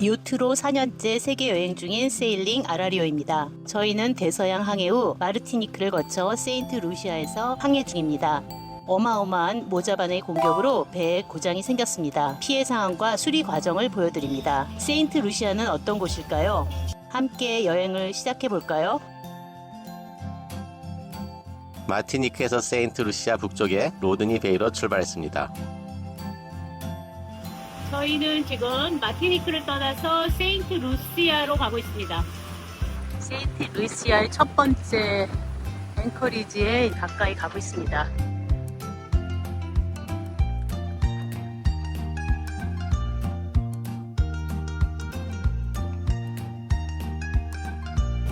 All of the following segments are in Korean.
요트로 4년째 세계 여행 중인 세일링 아라리오입니다. 저희는 대서양 항해 후 마르티니크를 거쳐 세인트 루시아에서 항해 중입니다. 어마어마한 모자반의 공격으로 배에 고장이 생겼습니다. 피해 상황과 수리 과정을 보여드립니다. 세인트 루시아는 어떤 곳일까요? 함께 여행을 시작해 볼까요? 마티니크에서 세인트 루시아 북쪽의 로드니 베이로 출발했습니다. 저희는 지금 마티니크를 떠나서 세인트 루시아로 가고 있습니다. 세인트 루시아의 첫 번째 앵커리지에 가까이 가고 있습니다.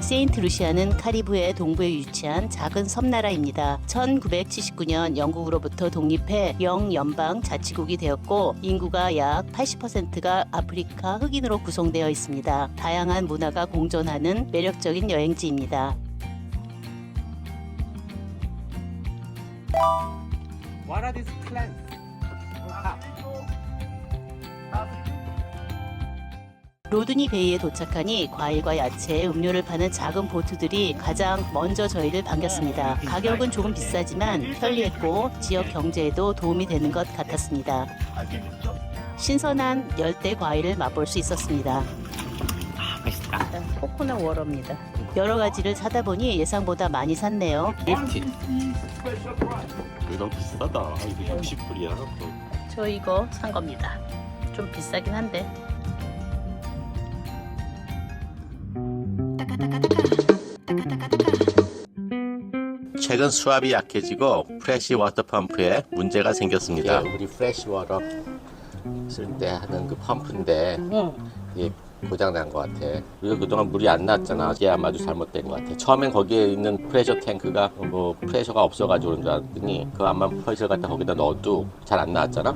세인트 루시아는 카리브해 동부에 위치한 작은 섬나라입니다. 1979년 영국으로부터 독립해 영연방 자치국이 되었고 인구가 약 80%가 아프리카 흑인으로 구성되어 있습니다. 다양한 문화가 공존하는 매력적인 여행지입니다. What are these clans? 로드니 베이에 도착하니 과일과 야채, 음료를 파는 작은 보트들이 가장 먼저 저희를 반겼습니다. 가격은 조금 비싸지만 편리했고 지역 경제에도 도움이 되는 것 같았습니다. 신선한 열대 과일을 맛볼 수 있었습니다. 맛있다. 코코넛 워러입니다. 여러 가지를 사다 보니 예상보다 많이 샀네요. 50. 이거 너무 비싸다. 이거 60불이야. 저 이거 산 겁니다. 좀 비싸긴 한데. 최근 수압이 약해지고 프레시 워터 펌프에 문제가 생겼습니다. 우리 프레시 워터 쓸 때 하는 그 펌프인데 이게 고장 난 것 같아. 우리가 그동안 물이 안 나왔잖아. 이게 아마도 잘못된 것 같아. 처음엔 거기에 있는 프레셔 탱크가 뭐 프레셔가 없어가지고 그런 줄 알았더니 그 암만 프레셔 갖다 거기다 넣어도 잘 안 나왔잖아.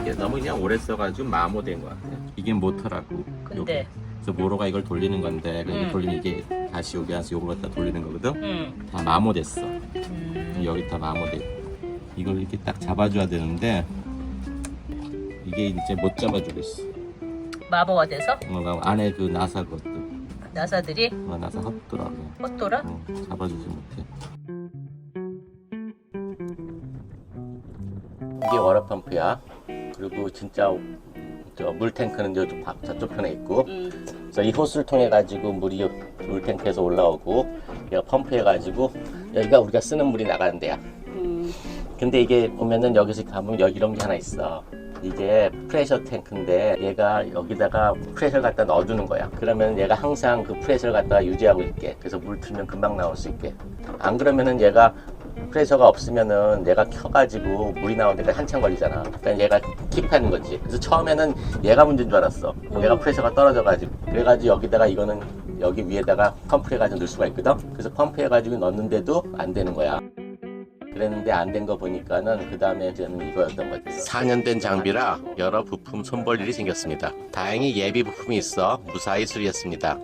이게 너무 그냥 오래 써가지고 마모된 것 같아. 이게 모터라고. 근데 그래서 모로가 이걸 돌리는 건데 돌리면 이게 다시 여기 와서 요걸 갖다 돌리는 거거든. 다 마모됐어. 여기 다 마모돼. 이걸 이렇게 딱 잡아줘야 되는데 이게 이제 못 잡아주고 있어. 마모가 돼서 안에 그 나사 것도 나사들이 나사 헛돌아고. 헛돌아? 잡아주지 못해. 이게 워터 펌프야. 그리고 진짜 저 물탱크는 저쪽 편에 있고, 그래서 이 호스를 통해 가지고 물이 물탱크에서 올라오고, 얘가 펌프해 가지고 여기가 우리가 쓰는 물이 나가는 데야. 근데 이게 보면은 여기서 가면 여기 이런 게 하나 있어. 이게 프레셔 탱크인데 얘가 여기다가 프레셔를 갖다 넣어주는 거야. 그러면 얘가 항상 그 프레셔를 갖다가 유지하고 있게. 그래서 물 틀면 금방 나올 수 있게. 안 그러면은 얘가 프레셔가 없으면은 얘가 켜가지고 물이 나올 때까지 한참 걸리잖아. 그러니까 얘가 킵하는 거지. 그래서 처음에는 얘가 문제인 줄 알았어. 얘가 프레셔가 떨어져가지고. 그래가지고 여기다가 이거는 여기 위에다가 펌프해가지고 넣을 수가 있거든. 그래서 펌프해가지고 넣는데도 안 되는 거야. 그랬는데 안 된 거 보니까는 그 다음에 저는 이거였던 거지. 4년 된 장비라 여러 부품 손볼 일이 생겼습니다. 다행히 예비 부품이 있어 무사히 수리했습니다.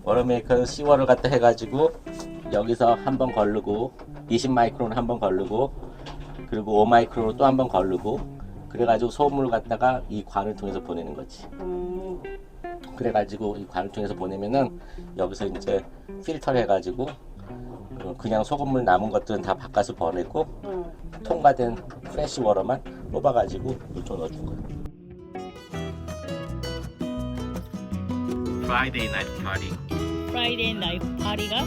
워터메이커는 C1을 갖다 해가지고 여기서 한번 걸르고 20마이크론 한번 걸르고 그리고 5마이크론으로 또 한번 걸르고 그래가지고 소음을 갖다가 이 관을 통해서 보내는 거지. 그래가지고 이 관을 통해서 보내면은 여기서 이제 필터를 해가지고 그냥 소금물 남은 것들은 다 바깥으로 보내고 통과된 프레시 워터만 뽑아가지고 이쪽 넣어준 거야. Friday night party. 프라이데이 나이트 파티가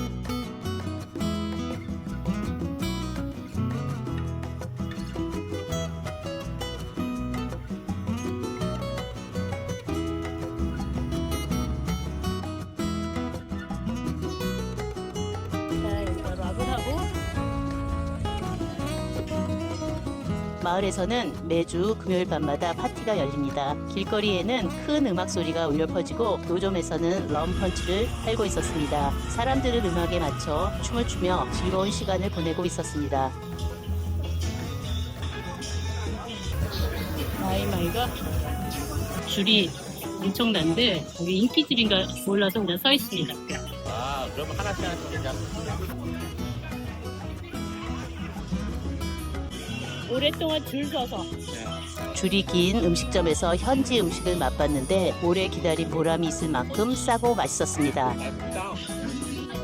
마을에서는 매주 금요일 밤마다 파티가 열립니다. 길거리에는 큰 음악 소리가 울려 퍼지고 노점에서는 럼펀치를 팔고 있었습니다. 사람들은 음악에 맞춰 춤을 추며 즐거운 시간을 보내고 있었습니다. 마이마이가 줄이 엄청난데 여기 인기집인가 몰라서 그냥 서 있습니다. 아, 그럼 하나씩 하나씩 그냥 오랫동안 줄 서서. 줄이 긴 음식점에서 현지 음식을 맛봤는데 오래 기다린 보람이 있을 만큼 싸고 맛있었습니다.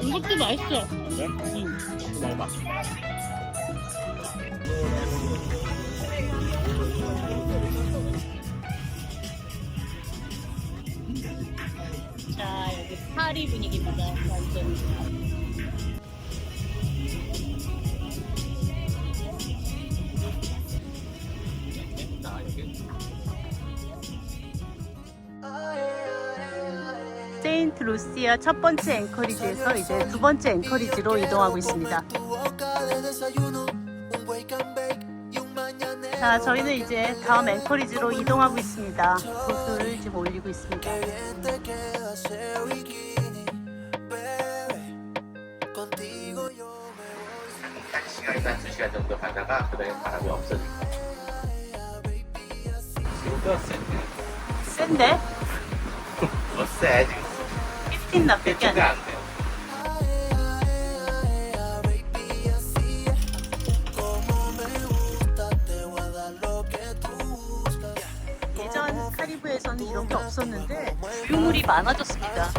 이것도 맛있어. 그래? 먹어봐. 자, 여기 파리 분위기입니다. 완전. 세인트 루시아 첫 번째 앵커리지에서 이제 두 번째 앵커리지로 이동하고 있습니다. 자, 저희는 이제 다음 앵커리지로 이동하고 있습니다. 옷을 지금 올리고 있습니다. 1시간이나 2시간 정도 가다가 그다음에 바람이 없어질 거야. 지금도 센데? 쎄 지금. 15 나쁘게 안 돼. 안 돼. 예전 카리브에서는 이런 게 없었는데 유물이 많아졌습니다.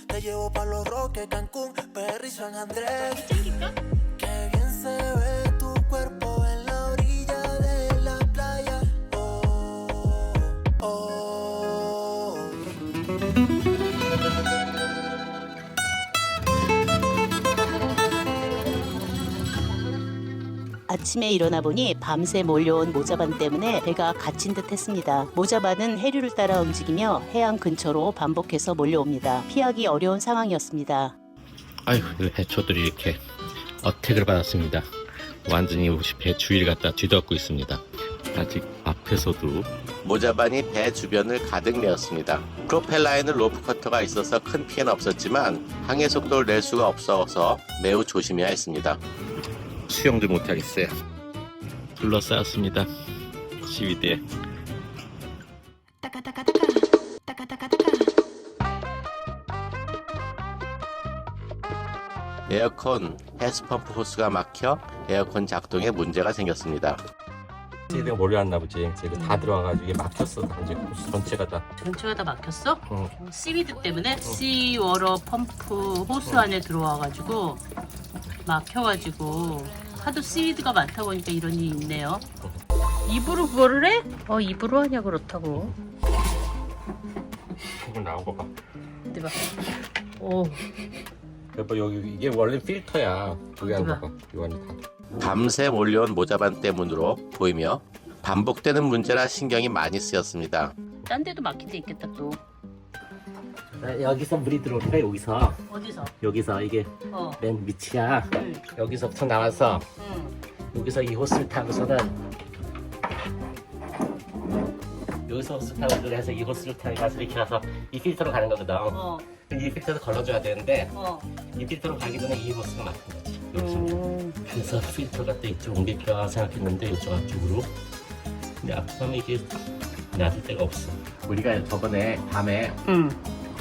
Te llevo pa' los Roques, Cancún, PR y San Andrés. 찡길까? Qué bien se ve tu cuerpo en la orilla de la playa. Oh, oh. 아침에 일어나 보니 밤새 몰려온 모자반 때문에 배가 갇힌 듯 했습니다. 모자반은 해류를 따라 움직이며 해안 근처로 반복해서 몰려옵니다. 피하기 어려운 상황이었습니다. 아이고, 해초들이 이렇게 어택을 받았습니다. 완전히 배 주위를 갖다 뒤덮고 있습니다. 아직 앞에서도 모자반이 배 주변을 가득 메웠습니다. 프로펠라에는 로프 커터가 있어서 큰 피해는 없었지만 항해 속도를 낼 수가 없어서 매우 조심해야 했습니다. 수영도 못하겠어요. 둘러싸였습니다. 시위대에. 에어컨 해스펌프 호스가 막혀 에어컨 작동에 문제가 생겼습니다. 쟤가 몰려왔나 보지. 쟤가 다 들어와가지고 이게 막혔어. 이제 전체가 다. 전체가 다 막혔어? 응. 시위드 때문에 시워러 펌프 호스 안에 들어와가지고 막혀가지고 하도 시위드가 많다 보니까 이런 일이 있네요. 입으로 그거를 해? 입으로 하냐 그렇다고. 이거 나온 거 봐. 근데 봐. 오. 여보 여기 이게 원래 필터야. 여기 한 거 봐. 이거 완전 다. 밤새 몰려온 모자반 때문으로 보이며 반복되는 문제라 신경이 많이 쓰였습니다. 딴 데도 막힌 데 있겠다 또. 여기서 물이 들어오니까 여기서 어디서? 이게 어. 맨 밑이야. 응. 여기서부터 나와서 응. 여기서 이 호스를 타고서는 여기서 호스 타고 해서 이 호스를 타고 이렇게 가서 이 필터로 가는 거거든. 어. 이 필터도 걸러줘야 되는데 어. 이 필터로 가기 전에 이 호스가 막힌 거지. 여기서. 그래서 필터가 또 이쪽 옮길까 생각했는데 이쪽 앞쪽으로. 근데 앞에 이게 놔둘 데가 없어. 우리가 저번에 밤에 응.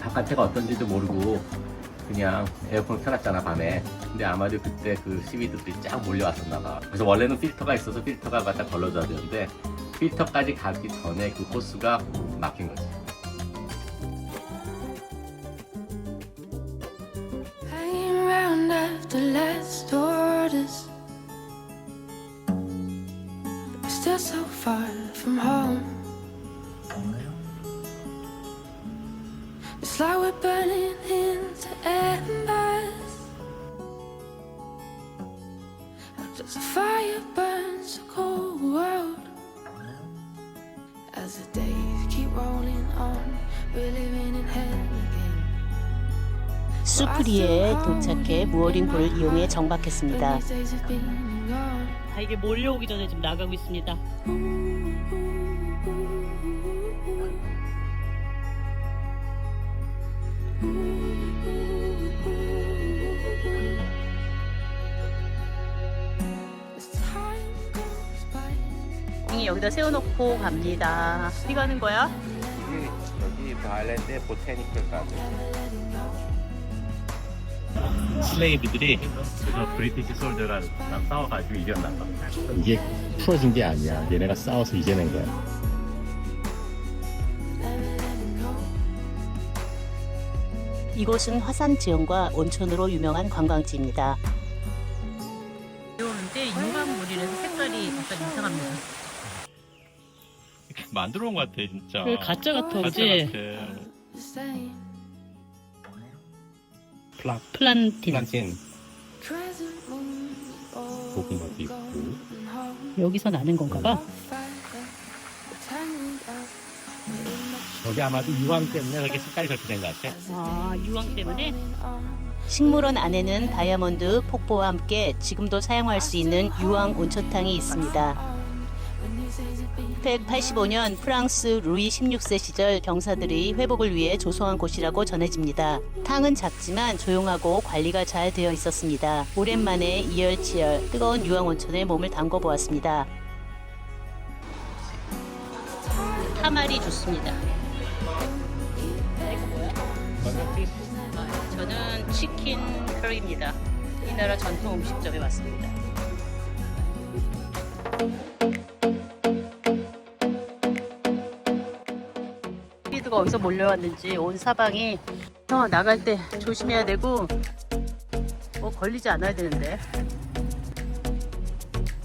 바깥에가 어떤지도 모르고 그냥 에어컨을 켜놨잖아 밤에. 근데 아마도 그때 그 시위드들이 쫙 몰려왔었나 봐. 그래서 원래는 필터가 있어서 필터가 갖다 걸러줘야 되는데 필터까지 가기 전에 그 호스가 막힌 거지. Hanging around after last orders. We're still so far from home. It's like we're burning into embers. As the fire burns a cold world. As the days keep rolling on, we're living in hell again. 수프리에 도착해 무어링볼을 이용해 정박했습니다. These days have been gone. 이게 몰려오기 전에 지금 나가고 있습니다. As time goes by. 여기다 세워놓고 갑니다. 어디 가는 거야? 여기 아일랜드 보테니컬 가든. 슬레이브들이 그래서 브리티시 솔저랑 싸워가지고 이겼나 봐. 이게 풀어진 게 아니야. 얘네가 싸워서 이겨낸 거야. 이곳은 화산 지형과 온천으로 유명한 관광지입니다. 오는데 유황물이라서 색깔이 약간 이상합니다. 만들어 온 것 같아 진짜. 그 가짜 같아, 그치? the same. 플란틴. 플란틴 Crescent moon, all 고구마도 있고. golden home. 여기서 나는 건가 봐. Fire, tangled up in 여기 아마도 유황 때문에 저렇게 색깔이 그렇게 된 것 같아. 아, 유황 때문에? the 식물원 안에는 다이아몬드 폭포와 함께 지금도 사용할 수 있는 유황 온천탕이 있습니다. 185년 프랑스 루이 16세 시절 병사들이 회복을 위해 조성한 곳이라고 전해집니다. 탕은 작지만 조용하고 관리가 잘 되어 있었습니다. 오랜만에 이열치열 뜨거운 유황 온천에 몸을 담궈 보았습니다. 타마리 좋습니다. 저는 치킨 커리입니다. 이 나라 전통 음식점에 왔습니다. 피드가 어디서 몰려왔는지 온 사방이 나갈 때 조심해야 되고 걸리지 않아야 되는데.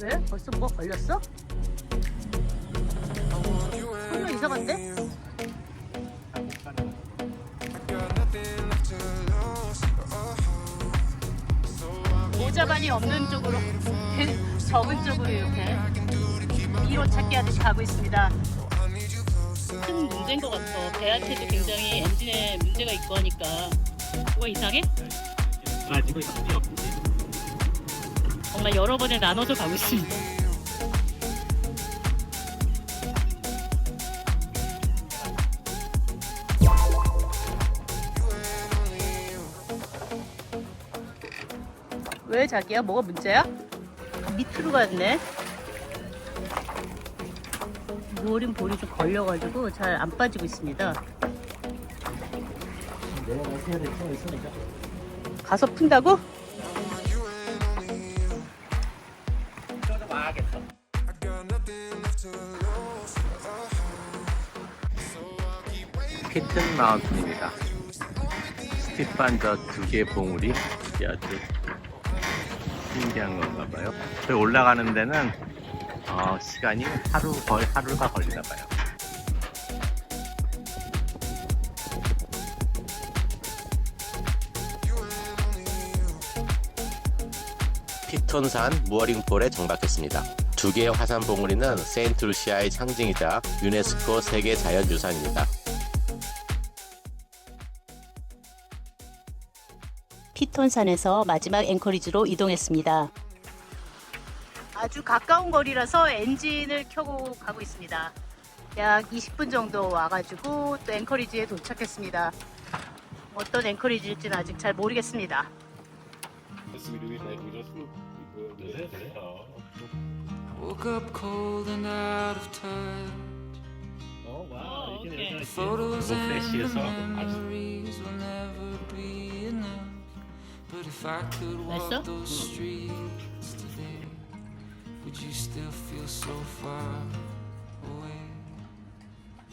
왜? 벌써 뭐 걸렸어? 소리가 이상한데? 모자반이 없는 쪽으로 적은 쪽으로 이렇게 미로 찾기 하듯이 가고 있습니다. 큰 문제인 것 같아. 배한테도 굉장히 엔진에 문제가 있고 하니까. 뭐가 이상해? 가지고 있어. 정말 여러 번에 나눠서 가고 있습니다. 왜 자기야? 뭐가 문제야? 밑으로 갔네. 노린 볼이 좀 걸려가지고 잘 안 빠지고 있습니다. 가서 푼다고? 피튼 마운틴입니다. 스티프한 저 두 개의 봉우리 아주 신기한 건가 봐요. 저기 올라가는 데는 시간이 거의 하루가 걸리나 봐요. 피톤산 무어링폴에 정박했습니다. 두 개의 화산 봉우리는 세인트 루시아의 상징이자 유네스코 세계 자연유산입니다. 피톤산에서 마지막 앵커리지로 이동했습니다. 아주 가까운 거리라서 엔진을 켜고 가고 있습니다. 약 20분 정도 와가지고 또 앵커리지에 도착했습니다. 어떤 앵커리지일지는 아직 잘 모르겠습니다. Woke up cold and out of touch. 와, 오케이. Photos 너무 and 프레시해서 memories will never be enough. But if I could walk 맛있어? those streets today, would you still feel so far away?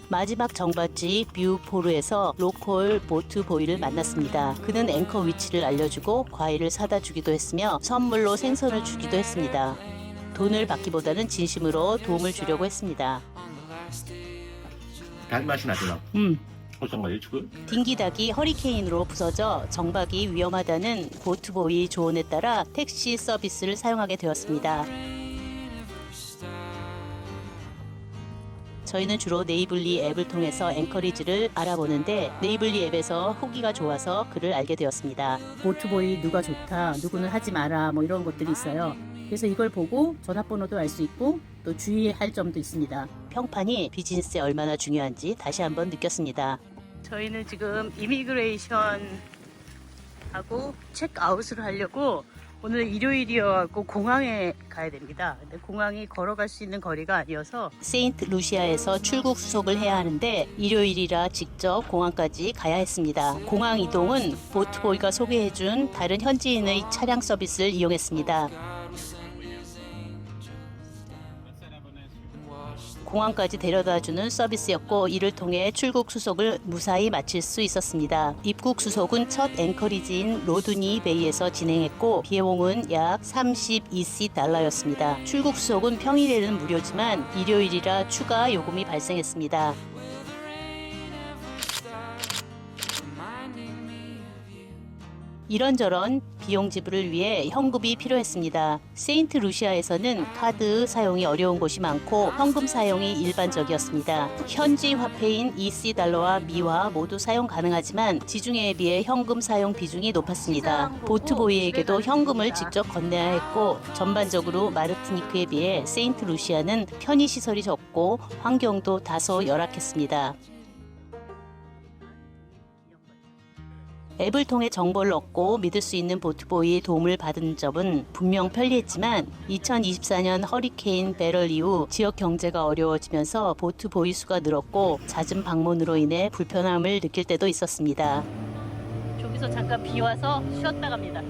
마지막 정박지 뷰포르에서 로컬 보트 보이를 만났습니다. 그는 앵커 위치를 알려주고 과일을 사다 주기도 했으며 선물로 생선을 주기도 했습니다. 돈을 받기보다는 진심으로 도움을 주려고 했습니다. 단 맛이 나잖아. 정말 일축을. 딩기닭이 허리케인으로 부서져 정박이 위험하다는 보트보이 조언에 따라 택시 서비스를 사용하게 되었습니다. 저희는 주로 네이블리 앱을 통해서 앵커리지를 알아보는데 네이블리 앱에서 후기가 좋아서 글을 알게 되었습니다. 보트보이 누가 좋다, 누구는 하지 마라 뭐 이런 것들이 있어요. 그래서 이걸 보고 전화번호도 알 수 있고 또 주의할 점도 있습니다. 평판이 비즈니스에 얼마나 중요한지 다시 한번 느꼈습니다. 저희는 지금 이미그레이션 하고 체크아웃을 하려고 오늘 일요일이어갖고 공항에 가야 됩니다. 근데 공항이 걸어갈 수 있는 거리가 아니어서 세인트 루시아에서 출국 수속을 해야 하는데 일요일이라 직접 공항까지 가야 했습니다. 공항 이동은 보트보이가 소개해준 다른 현지인의 차량 서비스를 이용했습니다. 공항까지 데려다주는 서비스였고 이를 통해 출국 수속을 무사히 마칠 수 있었습니다. 입국 수속은 첫 앵커리지인 로드니 베이에서 진행했고 비용은 약 32달러였습니다. 출국 수속은 평일에는 무료지만 일요일이라 추가 요금이 발생했습니다. 이런저런 비용 지불을 위해 현금이 필요했습니다. 세인트 루시아에서는 카드 사용이 어려운 곳이 많고 현금 사용이 일반적이었습니다. 현지 화폐인 EC 달러와 미화 모두 사용 가능하지만 지중해에 비해 현금 사용 비중이 높았습니다. 보트보이에게도 현금을 직접 건네야 했고 전반적으로 마르티니크에 비해 세인트 루시아는 편의시설이 적고 환경도 다소 열악했습니다. 앱을 통해 정보를 얻고 믿을 수 있는 보트보이의 도움을 받은 점은 분명 편리했지만 2024년 허리케인 베럴 이후 지역 경제가 어려워지면서 보트보이 수가 늘었고 잦은 방문으로 인해 불편함을 느낄 때도 있었습니다. 저기서 잠깐 비 와서 쉬었다 갑니다.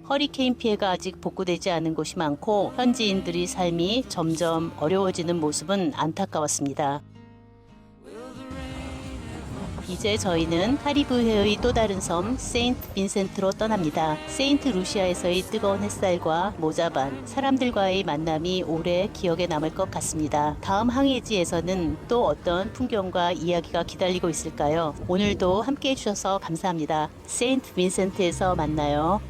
허리케인 피해가 아직 복구되지 않은 곳이 많고 현지인들의 삶이 점점 어려워지는 모습은 안타까웠습니다. 이제 저희는 카리브해의 또 다른 섬 세인트 빈센트로 떠납니다. 세인트 루시아에서의 뜨거운 햇살과 모자반, 사람들과의 만남이 오래 기억에 남을 것 같습니다. 다음 항해지에서는 또 어떤 풍경과 이야기가 기다리고 있을까요? 오늘도 함께 해주셔서 감사합니다. 세인트 빈센트에서 만나요.